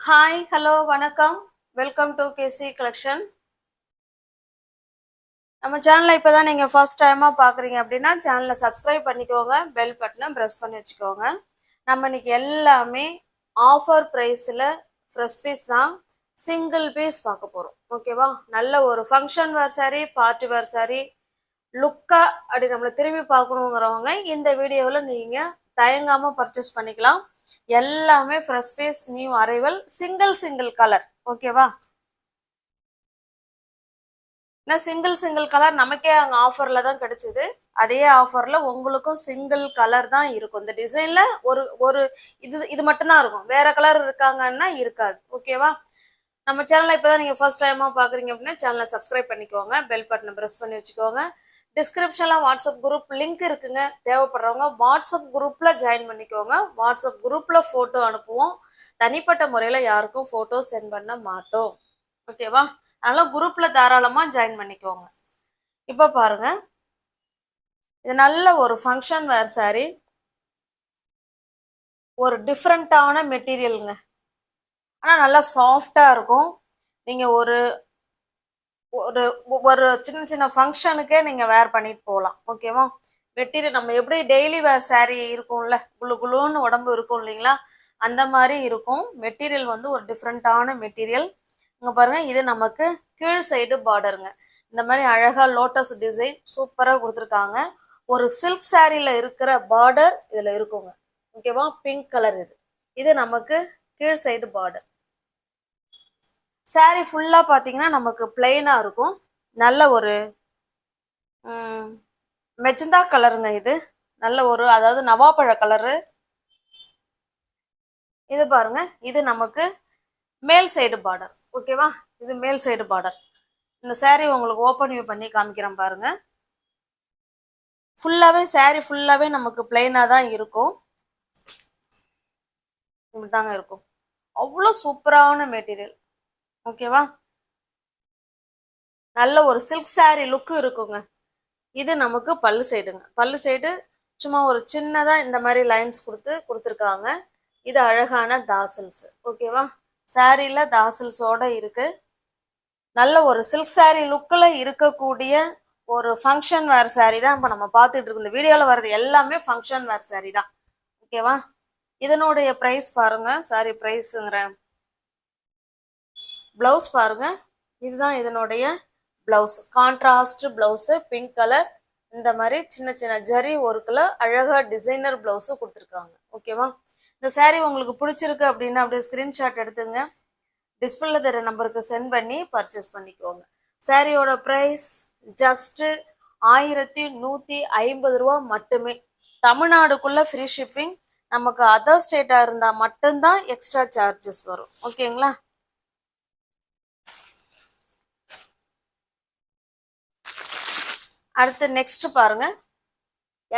Hi hello வணக்கம். Welcome to KC collection. நம்ம சேனலை இப்போ தான் நீங்கள் ஃபர்ஸ்ட் டைமாக பார்க்குறீங்க அப்படின்னா சேனலை சப்ஸ்கிரைப் பண்ணிக்கோங்க, பெல் பட்டனை ப்ரெஸ் பண்ணி வச்சுக்கோங்க. நம்ம இன்னைக்கு எல்லாமே ஆஃபர் ப்ரைஸில் ஃப்ரெஷ் பீஸ் தான், சிங்கிள் பீஸ் பார்க்க போகிறோம். ஓகேவா? நல்ல ஒரு function wear saree, party wear saree, லுக்கா அப்படி நம்மளை திரும்பி பார்க்கணுங்கிறவங்க இந்த வீடியோவில் நீங்கள் தயங்காமல் பர்ச்சேஸ் பண்ணிக்கலாம். எல்லாமே fresh piece, new arrival, single colour. ஓகேவா? சிங்கிள் கலர் நமக்கே அங்கே ஆஃபர்ல தான் கிடைச்சது. அதே ஆஃபர்ல உங்களுக்கும் சிங்கிள் கலர் தான் இருக்கும். இந்த டிசைன்ல ஒரு ஒரு இது மட்டும்தான் இருக்கும், வேற கலர் இருக்காங்கன்னா இருக்காது. ஓகேவா? நம்ம சேனலை இப்போதான் நீங்க ஃபர்ஸ்ட் டைமா பாக்குறீங்க அப்படின்னா சேனலை சப்ஸ்கிரைப் பண்ணிக்கோங்க, பெல் பட்டனை ப்ரெஸ் பண்ணி வச்சுக்கோங்க. டிஸ்கிரிப்ஷன்ல வாட்ஸ்அப் குரூப் லிங்க் இருக்குங்க, தேவைப்படுறவங்க வாட்ஸ்அப் குரூப்ல ஜாயின் பண்ணிக்கோங்க. வாட்ஸ்அப் குரூப்ல போட்டோ அனுப்புவோம், தனிப்பட்ட முறையில யாருக்கும் போட்டோ சென்ட் பண்ண மாட்டோம். ஓகேவா? அதனால குரூப்ல தாராளமா ஜாயின் பண்ணிக்கோங்க. இப்ப பாருங்க, இது நல்ல ஒரு ஃபங்க்ஷன் வேர் சாரி, ஒரு டிஃப்ரெண்டான மெட்டீரியலுங்க. ஆனா நல்லா சாஃப்டா இருக்கும். நீங்க ஒரு ஒரு ஒரு சின்ன சின்ன ஃபங்க்ஷனுக்கே நீங்க வேர் பண்ணிட்டு போகலாம். ஓகேவா? மெட்டீரியல் நம்ம எப்படி டெய்லி வேர் சாரி இருக்கும்ல, குளு குளுன்னு உடம்பு இருக்கும் இல்லைங்களா, அந்த மாதிரி இருக்கும். மெட்டீரியல் வந்து ஒரு டிஃப்ரெண்டான மெட்டீரியல். இங்க பாருங்க, இது நமக்கு கீழ் சைடு பார்டருங்க. இந்த மாதிரி அழகா லோட்டஸ் டிசைன் சூப்பரா கொடுத்துருக்காங்க. ஒரு சில்க் சாரியில இருக்கிற பார்டர் இதுல இருக்குங்க. ஓகேவா? பிங்க் கலர் இது. இது நமக்கு கீழ் சைடு பார்டர். சாரி ஃபுல்லா பாத்தீங்கன்னா நமக்கு பிளெயினா இருக்கும். நல்ல ஒரு மெஜந்தா கலருங்க இது. நல்ல ஒரு, அதாவது நவாப்பழ கலரு. இது பாருங்க, இது நமக்கு மேல் சைடு பார்டர். ஓகேவா? இது மேல் சைடு பார்டர். இந்த சாரி உங்களுக்கு ஓப்பன் வியூ பண்ணி காமிக்கிறேன் பாருங்க. ஃபுல்லாவே சாரி ஃபுல்லாவே நமக்கு பிளெயினா தான் இருக்கும். இப்படிதாங்க இருக்கும். அவ்வளோ சூப்பரான மெட்டீரியல். ஓகேவா? நல்ல ஒரு சில்க் சாரி லுக்கு இருக்குங்க. இது நமக்கு பல்லு சைடுங்க. பல்லு சைடு சும்மா ஒரு சின்னதா இந்த மாதிரி லைன்ஸ் கொடுத்துருக்காங்க. இது அழகான தாசல்ஸ். ஓகேவா? சாரியில தாசல்ஸோட இருக்கு. நல்ல ஒரு சில்க் சாரி லுக்கில் இருக்கக்கூடிய ஒரு ஃபங்க்ஷன் வேர் சாரி தான் இப்போ நம்ம பார்த்துட்டு இருக்கோம். இந்த வீடியோவில் வர்றது எல்லாமே ஃபங்க்ஷன் வேர் சாரி தான். ஓகேவா? இதனுடைய ப்ரைஸ் பாருங்க, சாரி ப்ரைஸுங்கிறேன். பிளவுஸ் பாருங்க, இதுதான் இதனுடைய blouse. Contrast blouse, pink colour. இந்த மாதிரி சின்ன சின்ன ஜரி ஒர்க்கில் அழகா டிசைனர் பிளவுஸும் கொடுத்துருக்காங்க. ஓகேவா? இந்த சாரி உங்களுக்கு பிடிச்சிருக்கு அப்படின்னா அப்படியே ஸ்கிரீன்ஷாட் எடுத்துங்க, டிஸ்பிளேல தர நம்பருக்கு சென்ட் பண்ணி பர்ச்சேஸ் பண்ணிக்கோங்க. சாரியோட ப்ரைஸ் ஜஸ்ட் 1150 ரூபா மட்டுமே. தமிழ்நாடுக்குள்ள ஃப்ரீ ஷிப்பிங். நமக்கு அதர் ஸ்டேட்டா இருந்தா மட்டும்தான் எக்ஸ்ட்ரா சார்ஜஸ் வரும். ஓகேங்களா? அடுத்து நெக்ஸ்ட் பாருங்க,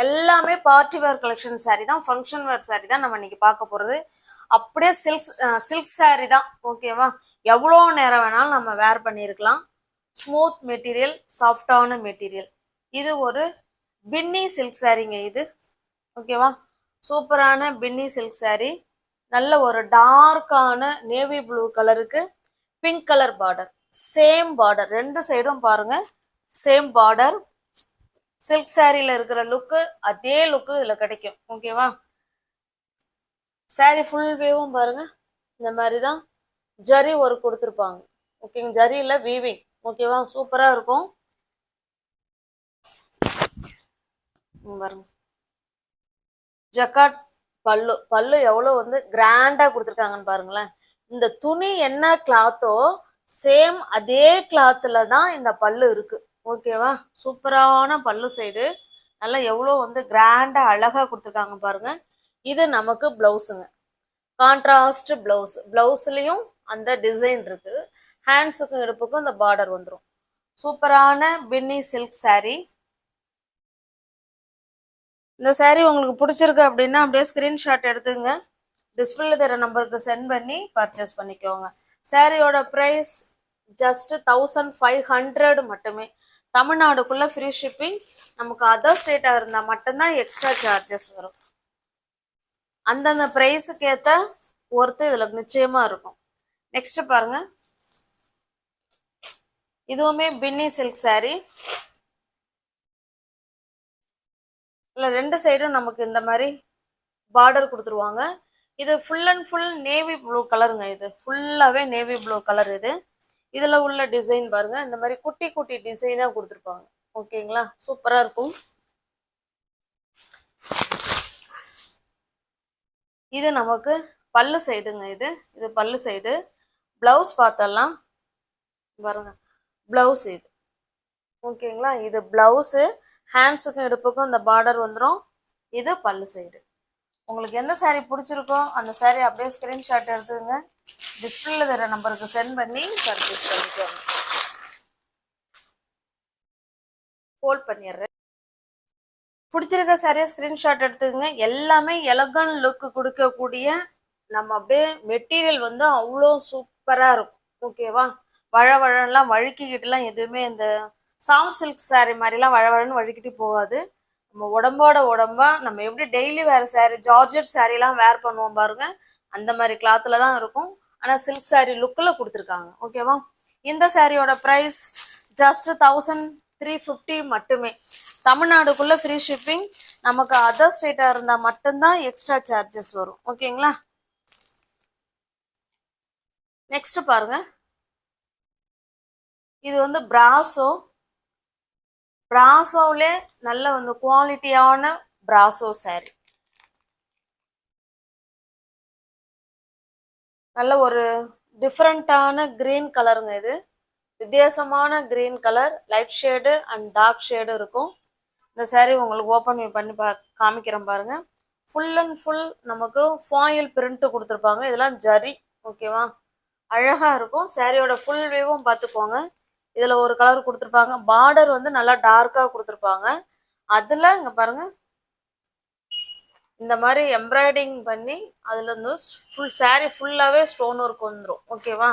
எல்லாமே பார்ட்டி வேர் கலெக்ஷன் சாரி தான், ஃபங்க்ஷன் வேர் சாரி தான் நம்ம இன்னைக்கு பார்க்க போறது. அப்படியே சில்க் சாரி தான். ஓகேவா? எவ்வளோ நேரம் வேணாலும் நம்ம வேர் பண்ணியிருக்கலாம். ஸ்மூத் மெட்டீரியல், சாஃப்டான மெட்டீரியல். இது ஒரு பின்னி சில்க் சாரிங்க இது. ஓகேவா? சூப்பரான பின்னி சில்க் சாரி. நல்ல ஒரு டார்க்கான நேவி ப்ளூ கலருக்கு pink colour border. Same border ரெண்டு சைடும் பாருங்க, சேம் பார்டர். சில்க் சாரியில இருக்கிற லுக்கு அதே லுக்கு இதுல கிடைக்கும். ஓகேவா? சாரி ஃபுல் வியூவும் பாருங்க, இந்த மாதிரி தான் ஜரி ஒர்க் கொடுத்துருப்பாங்க. ஓகேங்க, ஜரியில வீவிங். ஓகேவா? சூப்பரா இருக்கும் பாருங்க. ஜக்காட் பல்லு, பல்லு எவ்வளவு வந்து கிராண்டா கொடுத்துருக்காங்கன்னு பாருங்களேன். இந்த துணி என்ன கிளாத்தோ சேம் அதே கிளாத்ல தான் இந்த பல்லு இருக்கு. ஓகேவா? சூப்பரான பல்லு சைடு நல்லா எவ்வளோ வந்து கிராண்டா அழகா கொடுத்துருக்காங்க பாருங்க. இது நமக்கு பிளவுஸுங்க, கான்ட்ராஸ்ட் பிளவுஸ். பிளவுஸ்லயும் அந்த டிசைன் இருக்கு, ஹேண்ட்ஸுக்கும் இடுப்புக்கும் இந்த பார்டர் வந்துடும். சூப்பரான பின்னி சில்க் சாரி. இந்த சாரி உங்களுக்கு பிடிச்சிருக்கு அப்படின்னா அப்படியே ஸ்கிரீன்ஷாட் எடுத்துங்க, டிஸ்பிளேல தர நம்பருக்கு சென்ட் பண்ணி பர்ச்சேஸ் பண்ணிக்கோங்க. சாரியோட ப்ரைஸ் ஜஸ்ட் 1500 மட்டுமே. தமிழ்நாடுக்குள்ள ஃப்ரீ ஷிப்பிங். நமக்கு அதர் ஸ்டேட்டா இருந்தா மட்டும்தான் எக்ஸ்ட்ரா சார்ஜஸ் வரும். அந்தந்த ப்ரைஸுக்கு ஏற்ற ஒர்த்து இதுல நிச்சயமா இருக்கும். நெக்ஸ்ட் பாருங்க, இதுவுமே பின்னி சில்க் saree. இல்ல ரெண்டு சைடும் நமக்கு இந்த மாதிரி பார்டர் கொடுத்துருவாங்க. இது full and full navy blue கலருங்க. இது ஃபுல்லாவே நேவி ப்ளூ கலர். இதுல உள்ள டிசைன் பாருங்க, இந்த மாதிரி குட்டி குட்டி டிசைனா கொடுத்துருப்பாங்க. ஓகேங்களா, சூப்பரா இருக்கும். இது நமக்கு பல்லு சைடுங்க. இது பல்லு சைடு. பிளவுஸ் பார்த்தலாம் பாருங்க, பிளவுஸ் இது. ஓகேங்களா, இது பிளவுஸ். ஹேண்ட்ஸுக்கும் இடுப்புக்கும் இந்த பார்டர் வந்துடும். இது பல்லு சைடு. உங்களுக்கு எந்த saree பிடிச்சிருக்கோ அந்த saree அப்படியே ஸ்கிரீன்ஷாட் எடுத்துங்க, டிஸ்பிளேல தர நம்பருக்கு சென்ட் பண்ணி பர்ச்சேஸ் பண்ணிக்கோங்க. ஃபோல்ட் பண்ணிடுறேன். பிடிச்சிருக்க சாரியை ஸ்கிரீன்ஷாட் எடுத்துக்கங்க. எல்லாமே எலகன் லுக் கொடுக்கக்கூடிய நம்ம அப்படியே மெட்டீரியல் வந்து அவ்வளோ சூப்பரா இருக்கும். ஓகேவா, வழவழலாம் வழுக்கிக்கிட்டுலாம் எதுவுமே இந்த சாஃப்ட் சில்க் saree மாதிரிலாம் வழவழன்னு வழுக்கிட்டு போகாது. நம்ம உடம்போட உடம்பா நம்ம எப்படி டெய்லி வேற saree ஜார்ஜெட் சாரீலாம் வேர் பண்ணுவோம் பாருங்க, அந்த மாதிரி கிளாத்ல தான் இருக்கும். ஆனா சில்க் saree லுக்ல கொடுத்துருக்காங்க. ஓகேவா, இந்த சாரியோட பிரைஸ் ஜஸ்ட் 1350 மட்டுமே. தமிழ்நாடுக்குள்ள ஃப்ரீ ஷிப்பிங். நமக்கு அதர் ஸ்டேட்டா இருந்தா மட்டும்தான் எக்ஸ்ட்ரா சார்ஜஸ் வரும். ஓகேங்களா, நெக்ஸ்ட் பாருங்க, இது வந்து பிராசோ. பிராசோவிலே நல்ல வந்து குவாலிட்டியான பிராசோ saree. நல்ல ஒரு டிஃப்ரெண்டான கிரீன் கலருங்க. இது வித்தியாசமான green colour, light shade and dark shade இருக்கும். இந்த saree உங்களுக்கு ஓப்பன் பண்ணி காமிக்கிறேன் பாருங்க. ஃபுல் அண்ட் ஃபுல் நமக்கு ஃபாயில் பிரிண்ட் கொடுத்துருப்பாங்க. இதெல்லாம் ஜரி. ஓகேவா, அழகா இருக்கும். சாரியோட ஃபுல் வியூவும் பார்த்துக்கோங்க. இதுல ஒரு கலர் கொடுத்துருப்பாங்க. பார்டர் வந்து நல்லா டார்க்கா கொடுத்துருப்பாங்க. அதுல இங்க பாருங்க, இந்த மாதிரி எம்ப்ராய்டிங் பண்ணி அதுல இருந்து ஃபுல் saree ஃபுல்லாவே ஸ்டோன் ஒர்க் வந்துடும். ஓகேவா,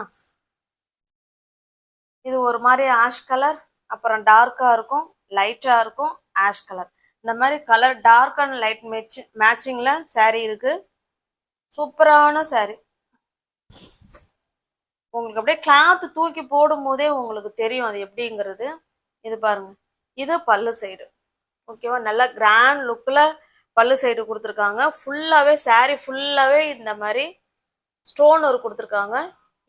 இது ஒரு மாதிரி ஆஷ் கலர், அப்புறம் டார்க்கா இருக்கும், லைட்டா இருக்கும், ஆஷ் கலர். இந்த மாதிரி கலர் டார்க் அண்ட் லைட் மேட்சிங்ல saree இருக்கு. சூப்பரான saree. உங்களுக்கு அப்படியே கிளாத் தூக்கி போடும் போதே உங்களுக்கு தெரியும் அது எப்படிங்கிறது. இது பாருங்க, இது பல்லு சைடு. ஓகேவா, நல்ல கிராண்ட் லுக்ல பல்லு சைடு கொடுத்துருக்காங்க. ஃபுல்லாவே saree ஃபுல்லாவே இந்த மாதிரி ஸ்டோன் ஒர்க் கொடுத்துருக்காங்க.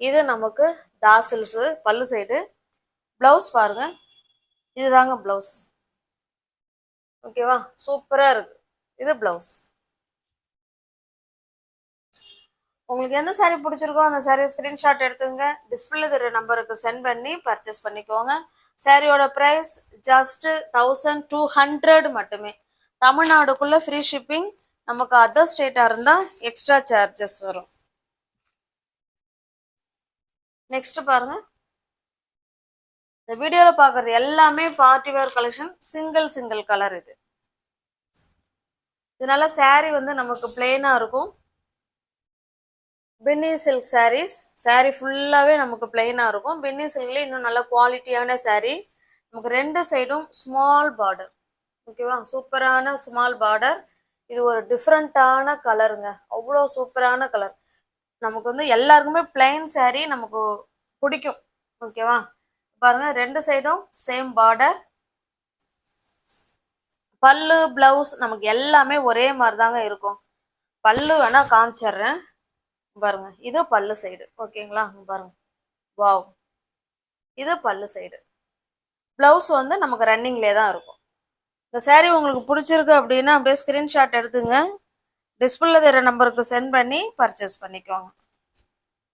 இது நமக்கு டாசில்ஸ் பல்லு சைடு. பிளவுஸ் பாருங்க, இதுதாங்க பிளவுஸ். ஓகேவா, சூப்பரா இருக்கு. இது பிளவுஸ். உங்களுக்கு எந்த saree பிடிச்சிருக்கோ அந்த saree ஸ்கிரீன்ஷாட் எடுத்துங்க, டிஸ்பிளே தர நம்பருக்கு சென்ட் பண்ணி பர்ச்சேஸ் பண்ணிக்கோங்க. சாரியோட பிரைஸ் ஜஸ்ட் 1200 மட்டுமே. தமிழ்நாடுக்குள்ள ஃப்ரீ ஷிப்பிங். நமக்கு அதர் ஸ்டேட்டா இருந்தா எக்ஸ்ட்ரா சார்ஜஸ் வரும். நெக்ஸ்ட் பாருங்க, இந்த வீடியோல பாக்குறது எல்லாமே party wear collection. Single colour. இதனால saree வந்து நமக்கு பிளெயினா இருக்கும். பின்னி சில்க் சாரீஸ். saree ஃபுல்லாவே நமக்கு பிளெயினா இருக்கும். பின்னி சில்க்ல இன்னும் நல்ல குவாலிட்டியான saree. நமக்கு ரெண்டு சைடும் ஸ்மால் பார்டர். ஓகேவா, சூப்பரான ஸ்மால் பார்டர். இது ஒரு டிஃப்ரெண்டான கலருங்க, அவ்வளோ சூப்பரான கலர். நமக்கு வந்து எல்லாருக்குமே பிளைன் saree நமக்கு பிடிக்கும். ஓகேவா, பாருங்க ரெண்டு சைடும் சேம் பார்டர். பல்லு பிளவுஸ் நமக்கு எல்லாமே ஒரே மாதிரி தாங்க இருக்கும். பல்லு வேணா காமிச்சிடுறேன் பாருங்க. இது பல்லு சைடு. ஓகேங்களா, பாருங்க. வாவ், இது பல்லு சைடு. பிளவுஸ் வந்து நமக்கு ரன்னிங்லேயே தான் இருக்கும். இந்த saree உங்களுக்கு பிடிச்சிருக்கு அப்படின்னா அப்படியே ஸ்கிரீன்ஷாட் எடுத்துங்க, டிஸ்பிளே தர நம்பருக்கு சென்ட் பண்ணி பர்ச்சேஸ் பண்ணிக்கோங்க.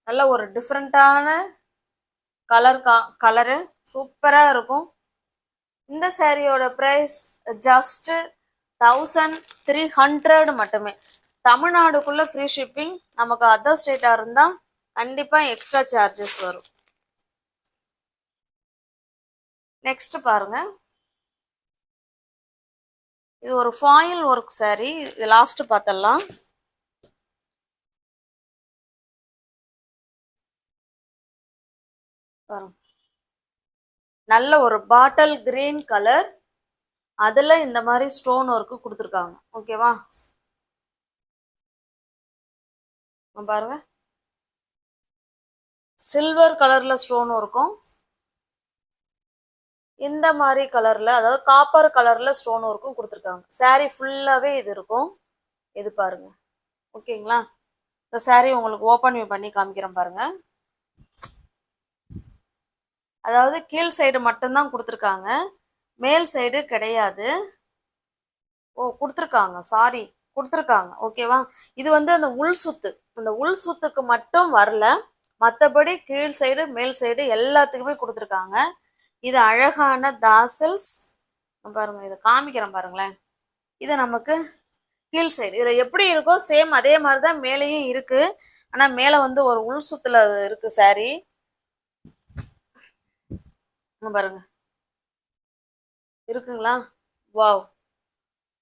நல்ல ஒரு டிஃப்ரெண்டான கலரு சூப்பரா இருக்கும். இந்த சாரியோட பிரைஸ் ஜஸ்ட் 1300 மட்டுமே. தமிழ்நாடுக்குள்ள ஃப்ரீ ஷிப்பிங். நமக்கு அதர் ஸ்டேட்டா இருந்தா கண்டிப்பா எக்ஸ்ட்ரா சார்ஜஸ் வரும். நெக்ஸ்ட் பாருங்க, இது ஒரு ஃபாயில் ஒர்க் saree. இது லாஸ்ட் பார்த்தலாம். நல்ல ஒரு பாட்டில் கிரீன் கலர். அதுல இந்த மாதிரி ஸ்டோன் ஒர்க் கொடுத்துருக்காங்க. ஓகேவா, பாருங்க. சில்வர் கலர்ல ஸ்டோனும் இருக்கும், இந்த மாதிரி கலர்ல அதாவது காப்பர் கலர்ல ஸ்டோனும் இருக்கும் கொடுத்துருக்காங்க. saree ஃபுல்லாவே இது இருக்கும். இது பாருங்க. ஓகேங்களா? இந்த saree உங்களுக்கு ஓப்பன் பண்ணி காமிக்கிறேன் பாருங்க. அதாவது கீழ் சைடு மட்டும்தான் கொடுத்துருக்காங்க, மேல் சைடு கிடையாது. ஓ கொடுத்துருக்காங்க, சாரி கொடுத்துருக்காங்க. ஓகேவா? இது வந்து அந்த உள் சுத்து, அந்த உள் சுத்துக்கு மட்டும் வரல, மற்றபடி கீழ் சைடு மேல் சைடு எல்லாத்துக்குமே கொடுத்துருக்காங்க. இது அழகான தாசல்ஸ் பாருங்க, இதை காமிக்கிறேன் பாருங்களேன். இது நமக்கு கீழ் சைடு, இதுல எப்படி இருக்கோ சேம் அதே மாதிரிதான் மேலேயும் இருக்கு. ஆனா மேல வந்து ஒரு உள் சுத்துல இருக்கு saree. பாருங்க இருக்குங்களா? வாவ்,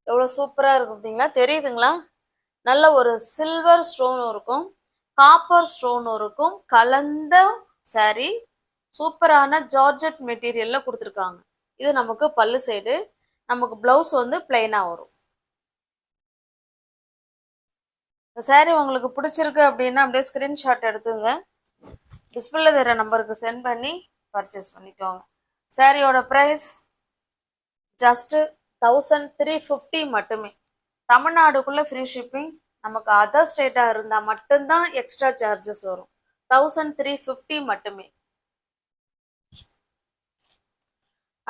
எவ்வளவு சூப்பரா இருக்கு பார்த்தீங்களா? தெரியுதுங்களா? நல்ல ஒரு சில்வர் ஸ்டோனும் இருக்கும், காப்பர் ஸ்டோனும் இருக்கும், கலந்த saree. சூப்பரான ஜார்ஜெட் மெட்டீரியல்ல கொடுத்துருக்காங்க. இது நமக்கு பல்லு சைடு. நமக்கு பிளவுஸ் வந்து பிளைனா வரும். இந்த saree உங்களுக்கு பிடிச்சிருக்கு அப்படின்னா அப்படியே ஸ்கிரீன்ஷாட் எடுத்துங்க, டிஸ்பிளேல தர நம்பருக்கு சென்ட் பண்ணி பர்ச்சேஸ் பண்ணிக்கோங்க. சாரியோட ப்ரைஸ் ஜஸ்ட் 1350 மட்டுமே. தமிழ்நாடுக்குள்ள ஃப்ரீ ஷிப்பிங். நமக்கு அதர் ஸ்டேட்டாக இருந்தால் மட்டும்தான் எக்ஸ்ட்ரா சார்ஜஸ் வரும். 1350 மட்டுமே.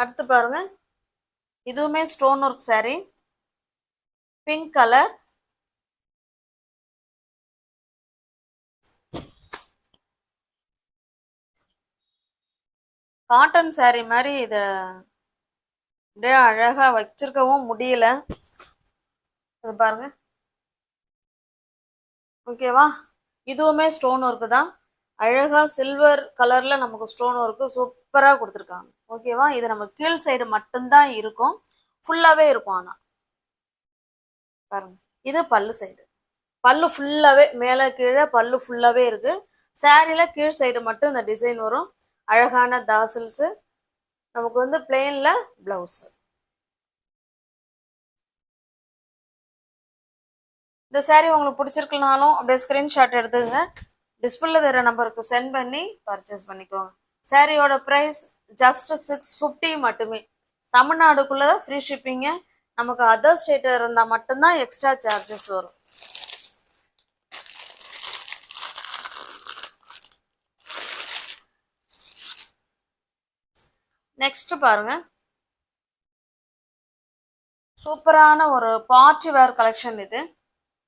அடுத்து பாருங்க, இதுவுமே stone work saree, pink colour. Cotton saree மாதிரி இதை அப்படியே அழகா வச்சிருக்கவும் முடியல. இது பாருங்க. ஓகேவா? இதுவுமே ஸ்டோன் ஒர்க்கு தான், அழகா சில்வர் கலர்ல நமக்கு ஸ்டோன் ஒர்க்கு சூப்பரா கொடுத்துருக்காங்க. ஓகேவா? இது நம்ம கீழ் சைடு மட்டும்தான் இருக்கும், ஃபுல்லாவே இருக்கும். ஆனா பாருங்க, இது பல்லு சைடு. பல்லு ஃபுல்லாவே மேல கீழே பல்லு ஃபுல்லாவே இருக்கு. சாரியில கீழ் சைடு மட்டும் இந்த டிசைன் வரும். அழகான தாசில்ஸ். நமக்கு வந்து பிளெயின்ல பிளவுஸ். இந்த saree உங்களுக்கு பிடிச்சிருக்கனாலும் அப்படியே ஸ்கிரீன்ஷாட் எடுத்துங்க, டிஸ்பிளேல தர நம்பருக்கு சென்ட் பண்ணி பர்ச்சேஸ் பண்ணிக்கோங்க. சாரியோட ப்ரைஸ் ஜஸ்ட் 650 மட்டுமே. தமிழ்நாடுக்குள்ள ஃப்ரீ ஷிப்பிங்கு. நமக்கு அதர் ஸ்டேட் இருந்தால் மட்டும்தான் எக்ஸ்ட்ரா சார்ஜஸ் வரும். நெக்ஸ்ட் பாருங்க, சூப்பரான ஒரு பார்ட்டி வேர் கலெக்ஷன் இது.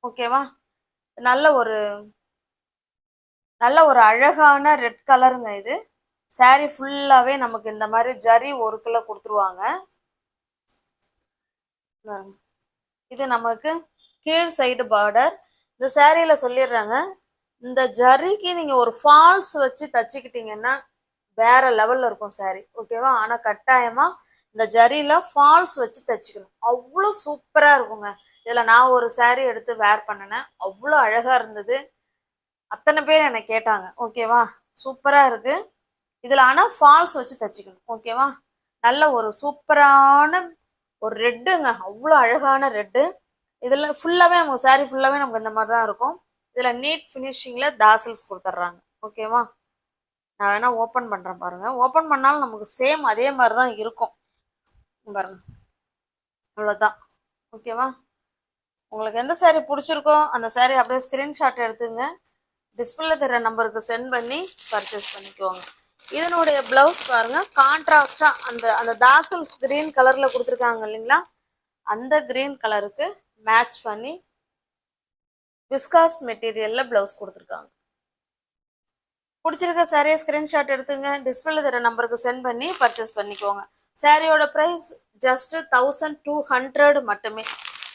ஓகேவா? நல்ல ஒரு அழகான ரெட் கலருங்க இது. saree ஃபுல்லாவே நமக்கு இந்த மாதிரி ஜரி ஒர்க்ல கொடுத்துருவாங்க. இது நமக்கு கீழ் சைடு பார்டர். இந்த சாரியில சொல்லிடுறாங்க, இந்த ஜரிக்கு நீங்க ஒரு ஃபால்ஸ் வச்சு தச்சுக்கிட்டீங்கன்னா வேற லெவல்ல இருக்கும் saree. ஓகேவா? ஆனா கட்டாயமா இந்த ஜரியில ஃபால்ஸ் வச்சு தச்சுக்கணும், அவ்வளோ சூப்பரா இருக்குங்க. இதுல நான் ஒரு saree எடுத்து வேர் பண்ணினேன், அவ்வளோ அழகா இருந்தது. அத்தனை பேர் என்னை கேட்டாங்க. ஓகேவா? சூப்பரா இருக்கு. இதுல ஆனா ஃபால்ஸ் வச்சு தச்சுக்கணும். ஓகேவா? நல்ல ஒரு சூப்பரான ஒரு ரெட்டுங்க, அவ்வளோ அழகான ரெட்டு. இதுல ஃபுல்லாவே நமக்கு saree ஃபுல்லாவே நமக்கு இந்த மாதிரி தான் இருக்கும். இதுல நீட் ஃபினிஷிங்ல தாசில்ஸ் கொடுத்துட்றாங்க. ஓகேவா? நான் வேணா ஓப்பன் பண்றேன் பாருங்க. ஓப்பன் பண்ணாலும் நமக்கு சேம் அதே மாதிரி தான் இருக்கும் பாருங்க. அவ்வளோதான். ஓகேவா? உங்களுக்கு எந்த saree பிடிச்சிருக்கோ அந்த saree அப்படியே ஸ்கிரீன்ஷாட் எடுத்துங்க, டிஸ்பிளேல தர நம்பருக்கு சென்ட் பண்ணி பர்ச்சேஸ் பண்ணிக்கோங்க. இதனுடைய பிளவுஸ் பாருங்க, கான்ட்ராஸ்டா அந்த தாசல்ஸ் கிரீன் கலர்ல கொடுத்துருக்காங்க இல்லைங்களா, அந்த கிரீன் கலருக்கு மேட்ச் பண்ணி விஸ்காஸ் மெட்டீரியல்ல பிளவுஸ் கொடுத்துருக்காங்க. பிடிச்சிருக்க சாரியை ஸ்கிரீன்ஷாட் எடுத்துங்க, டிஸ்பிளேல தர நம்பருக்கு சென்ட் பண்ணி பர்ச்சேஸ் பண்ணிக்கோங்க. சாரியோட ப்ரைஸ் ஜஸ்ட் 1200 மட்டுமே.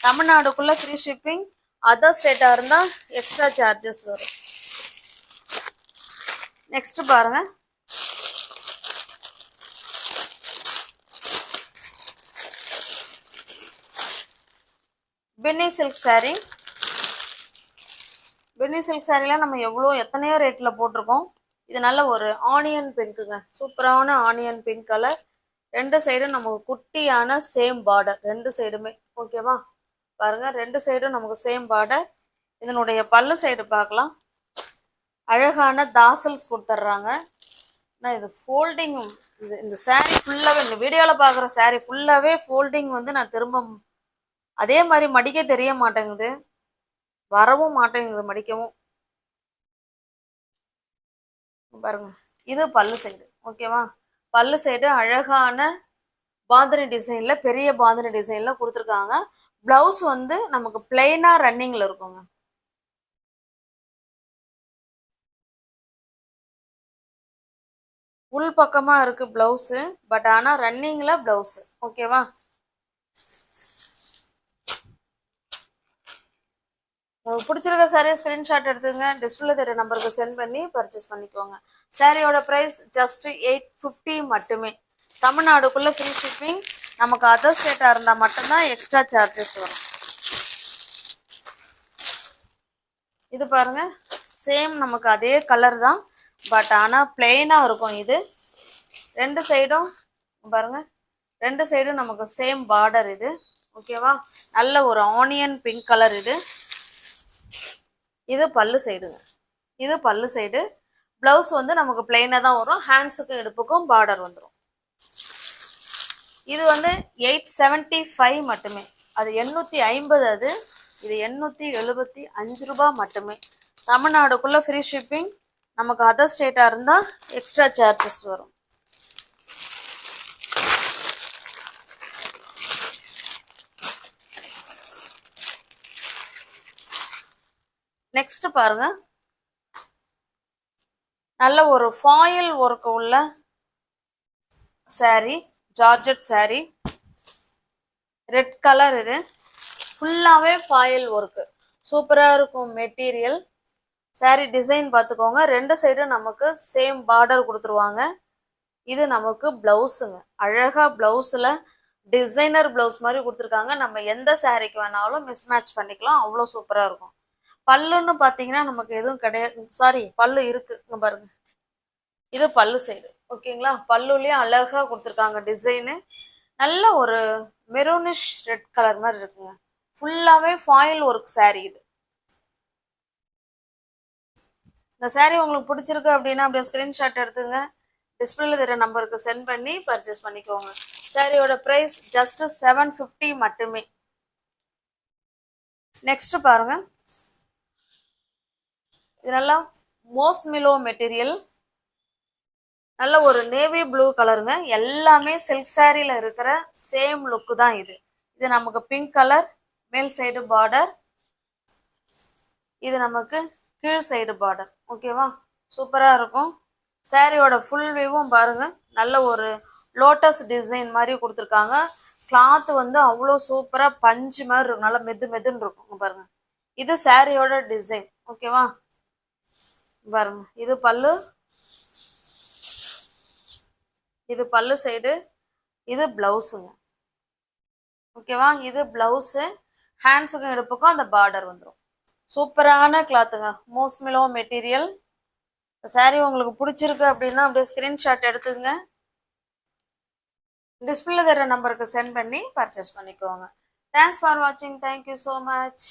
தமிழ்நாடுக்குள்ள ஃப்ரீ ஷிப்பிங். அதர் ஸ்டேட்டா இருந்தா எக்ஸ்ட்ரா சார்ஜஸ் வரும். நெக்ஸ்ட் பாருங்க, பின்னி சில்க் saree. பின்னி சில்க் சாரிலாம் நம்ம எத்தனையோ ரேட்ல போட்டிருக்கோம். இது நல்ல ஒரு ஆனியன் பிங்க்குங்க, சூப்பரான ஆனியன் பிங்க் கலர். ரெண்டு சைடும் நமக்கு குட்டியான சேம் பார்டர், ரெண்டு சைடுமே. ஓகேவா? பாருங்க, ரெண்டு சைடும் நமக்கு சேம் பார்டர். இதனுடைய பல்லு சைடு பார்க்கலாம். அழகான தாசல்ஸ் கொடுத்துட்றாங்க. நான் இது ஃபோல்டிங், இந்த saree ஃபுல்லாகவே, இந்த வீடியோவில் பார்க்குற saree ஃபுல்லாகவே ஃபோல்டிங் வந்து நான் திரும்ப அதே மாதிரி மடிக்க தெரிய மாட்டேங்குது, வரவும் மாட்டேங்குது மடிக்கவும். பாருங்க, இது பல்லு சைடு. ஓகேவா, பல்லு சைடு அழகான பாந்தினி டிசைன்ல, பெரிய பாந்தினி டிசைன்ல கொடுத்துருக்காங்க. பிளவுஸ் வந்து நமக்கு பிளெயினா ரன்னிங்ல இருக்குங்க. உள் பக்கமா இருக்கு பிளவுஸ், பட் ஆனா ரன்னிங்ல பிளவுஸ். ஓகேவா, உங்களுக்கு பிடிச்சிருக்க சாரியை ஸ்கிரீன்ஷாட் எடுத்துங்க, டிஸ்பிளே தெரிய நம்பருக்கு சென்ட் பண்ணி பர்ச்சேஸ் பண்ணிக்கோங்க. சாரியோட ப்ரைஸ் ஜஸ்ட் 850 மட்டுமே. தமிழ்நாடுக்குள்ள ஃப்ரீ ஷிப்பிங். நமக்கு அதர் ஸ்டேட்டாக இருந்தால் மட்டும்தான் எக்ஸ்ட்ரா சார்ஜஸ் வரும். இது பாருங்க, சேம் நமக்கு அதே கலர் தான், பட் ஆனால் பிளெயினாக இருக்கும். இது ரெண்டு சைடும் பாருங்க, ரெண்டு சைடும் நமக்கு சேம் பார்டர். இது ஓகேவா, நல்ல ஒரு ஆனியன் பிங்க் கலர். இது பல்லு சைடுங்க. இது பல்லு சைடு. பிளவுஸ் வந்து நமக்கு பிளெயினாக தான் வரும், ஹேண்ட்ஸுக்கும் இடுப்புக்கும் பார்டர் வந்துடும். இது வந்து 875 மட்டுமே. அது 850, அது இது 875 ரூபாய் மட்டுமே. தமிழ்நாடுக்குள்ள ஃப்ரீ ஷிப்பிங். நமக்கு அதர் ஸ்டேட்டாக இருந்தால் எக்ஸ்ட்ரா சார்ஜஸ் வரும். நெக்ஸ்ட் பாருங்க, நல்ல ஒரு ஃபாயில் ஒர்க் உள்ள saree, georgette saree, red colour. இது ஃபுல்லாகவே ஃபாயில் ஒர்க்கு, சூப்பராக இருக்கும் மெட்டீரியல். saree டிசைன் பார்த்துக்கோங்க, ரெண்டு சைடும் நமக்கு சேம் பார்டர் கொடுத்துருவாங்க. இது நமக்கு பிளவுஸுங்க. அழகாக பிளவுஸில் டிசைனர் பிளவுஸ் மாதிரி கொடுத்துருக்காங்க. நம்ம எந்த சாரீக்கு வேணாலும் மிஸ்மேட்ச் பண்ணிக்கலாம், அவ்வளோ சூப்பராக இருக்கும். பல்லுன்னு பார்த்தீங்கன்னா நமக்கு எதுவும் கிடையாது, சாரி பல்லு இருக்கு பாருங்க. இது பல்லு சைடு. ஓகேங்களா, பல்லுலேயும் அழகாக கொடுத்துருக்காங்க டிசைனு. நல்ல ஒரு மெரூனிஷ் ரெட் கலர் மாதிரி இருக்குங்க. ஃபுல்லாகவே ஃபாயில் ஒர்க் saree. இது இந்த saree உங்களுக்கு பிடிச்சிருக்கு அப்படின்னா அப்படியே ஸ்க்ரீன்ஷாட் எடுத்துங்க, டிஸ்பிளேல தெரிய நம்பருக்கு சென்ட் பண்ணி பர்ச்சேஸ் பண்ணிக்கோங்க. சாரியோட ப்ரைஸ் ஜஸ்ட் 750 மட்டுமே. நெக்ஸ்ட் பாருங்க, இது நல்லா மோஸ்மிலோ மெட்டீரியல், நல்ல ஒரு நேவி ப்ளூ கலருங்க. எல்லாமே சில்க் சாரியில் இருக்கிற சேம் லுக்கு தான் இது. இது நமக்கு பிங்க் கலர் மேல் சைடு பார்டர், இது நமக்கு கீழ் சைடு பார்டர். ஓகேவா, சூப்பராக இருக்கும். சாரியோட ஃபுல் வியூவும் பாருங்க, நல்ல ஒரு லோட்டஸ் டிசைன் மாதிரி கொடுத்துருக்காங்க. கிளாத் வந்து அவ்வளோ சூப்பராக பஞ்சு மாதிரி இருக்கும், நல்லா மெது மெதுன்னு இருக்கும் பாருங்க. இது சாரியோட டிசைன். ஓகேவா, பாருங்க, இது பல்லு, இது பல்லு சைடு, இது பிளவுஸுங்க. ஓகேவா, இது பிளவுஸு, ஹேண்ட்ஸுக்கும் இடுப்புக்கும் அந்த பார்டர் வந்துடும். சூப்பரான கிளாத்துங்க, மோஸ்மிலோ மெட்டீரியல். சாரி உங்களுக்கு பிடிச்சிருக்கு அப்படின்னா அப்படியே ஸ்கிரீன்ஷாட் எடுத்துங்க, டிஸ்பிளே தர நம்பருக்கு சென்ட் பண்ணி பர்ச்சேஸ் பண்ணிக்கோங்க. தேங்க்ஸ் ஃபார் வாட்சிங். Thank you so much.